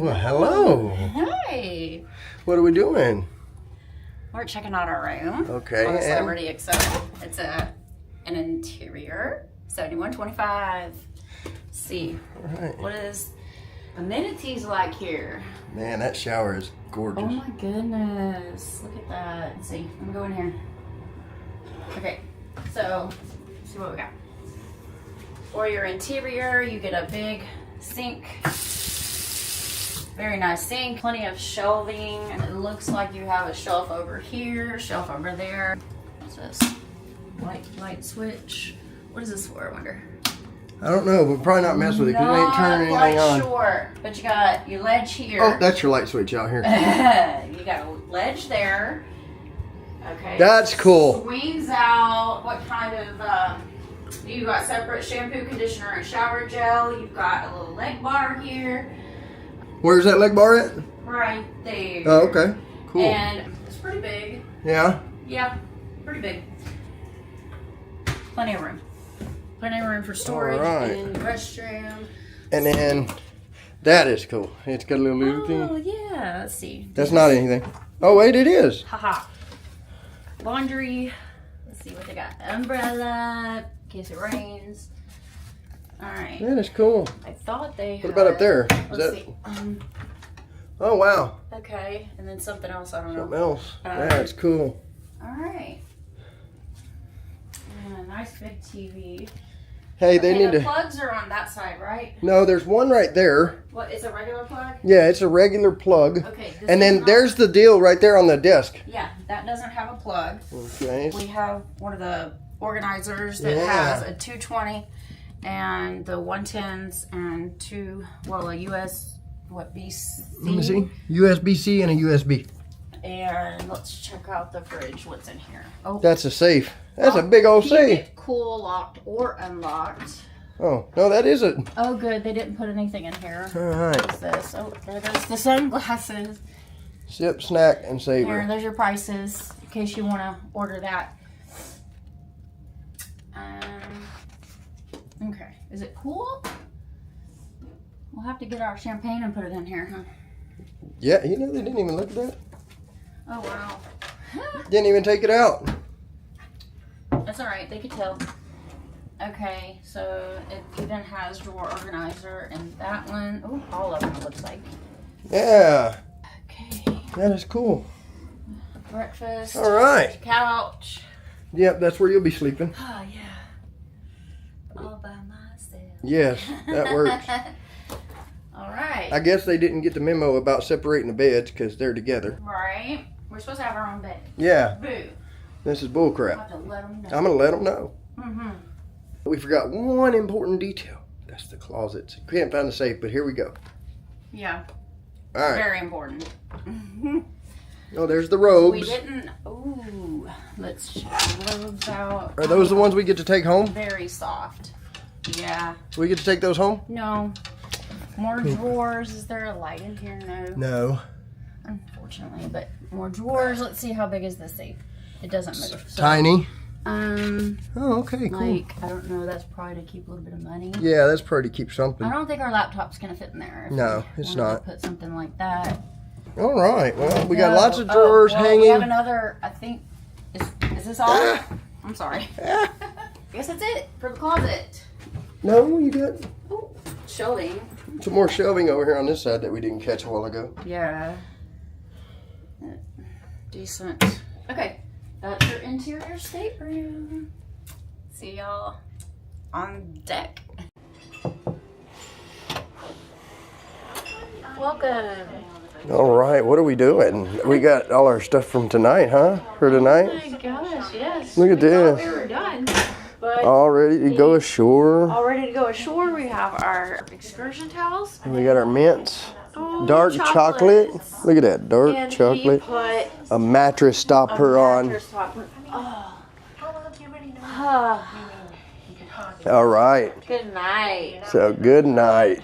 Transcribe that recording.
Well, hello. Hi. What are we doing? We're checking out our room. Okay. On Celebrity Xcel. It's an interior, 7125. Let's see. All right. What is amenities like here? Man, that shower is gorgeous. Oh my goodness. Look at that. Let's see. I'm going here. Okay. So, let's see what we got. For your interior, you get a big sink. Very nice sink. Plenty of shelving. And it looks like you have a shelf over here, shelf over there. What's this? Light switch. What is this for, I wonder? I don't know. We'll probably not mess with it because it ain't turning anything on. Sure. But you got your ledge here. Oh, that's your light switch out here. You got a ledge there. Okay. That's cool. Swings out. What kind of, you got separate shampoo, conditioner, and shower gel. You've got a little leg bar here. Where's that leg bar at? Right there. Oh, okay. Cool. And it's pretty big. Yeah? Yeah, pretty big. Plenty of room. Plenty of room for storage. All right. And restroom. And then that is cool. It's got a little Oh, thing. yeah. Let's see. That's not anything. Oh, wait, it is. Haha. Laundry. Let's see what they got. Umbrella in case it rains. All right. That is cool. I thought they had... What about up there? Let's see. Oh, wow. Okay. And then something else. I don't know. Something else. That's cool. All right. And a nice big TV. Hey, they need the to... plugs are on that side, right? No, there's one right there. What, is a regular plug? Yeah, it's a regular plug. Okay. And then there's the deal right there on the desk. Yeah, that doesn't have a plug. Okay. We have one of the organizers that Yeah. has a 220 and the 110s and a US, BC? Let me see. USB-C and a USB. And let's check out the fridge. What's in here? Oh, That's a safe. That's a big old keep safe. it cool, locked or unlocked. Oh, no, that isn't. Oh, good. They didn't put anything in here. All right. What's this? Oh, there goes the sunglasses. Sip, snack, and There, savor. there's your prices in case you want to order that. Okay, is it cool? We'll have to get our champagne and put it in here, huh? Yeah, you know, they didn't even look at that. Oh, wow. Didn't even take it out. That's all right, they could tell. Okay, so it even has drawer organizer and that one. Oh, all of them it looks like. Yeah, Okay, that is cool. breakfast. All right. Couch. Yep, that's where you'll be sleeping. Oh, yeah. All by myself. Yes, that works. All right. I guess they didn't get the memo about separating the beds because they're together. Right. We're supposed to have our own bed. Yeah, Boo. this is We'll bullcrap. have to let them know. I'm going to let them know. Mm-hmm. We forgot one important detail. That's the closets. Can't find the safe, but here we go. Yeah. All right. Very important. Oh, there's the robes. We didn't. Ooh. Let's check the robes out. Are those the ones we get to take home? Very soft. Yeah. We get to take those home? No. More drawers. Is there a light in here? No. No. Unfortunately, but more drawers. Let's see how big is this safe. It doesn't move. So, Tiny? Oh, okay, cool. like, I don't know. That's probably to keep a little bit of money. Yeah, that's probably to keep something. I don't think our laptop's gonna fit in there. if No, we it's wanted to not. Put something like that. All right. Well, we got No. lots of drawers well, hanging. We have another. I think. Is this all? Ah. I'm sorry. Ah. Guess that's it for the closet. No, you got Ooh, shelving. some more shelving over here on this side that we didn't catch a while ago. Yeah. Decent. Okay, that's your interior stateroom. See y'all on deck. Welcome. All right, what are we doing? We got all our stuff from tonight, huh? For tonight? Oh my gosh, yes. Look at We thought this. we were done, but All ready to go ashore. all ready to go ashore. We have our excursion towels. And we got our mints. Oh, Dark chocolate. chocolates. Look at that, dark And chocolate. he put A mattress stopper on. mattress topper. Oh. All right. Good night. So good night.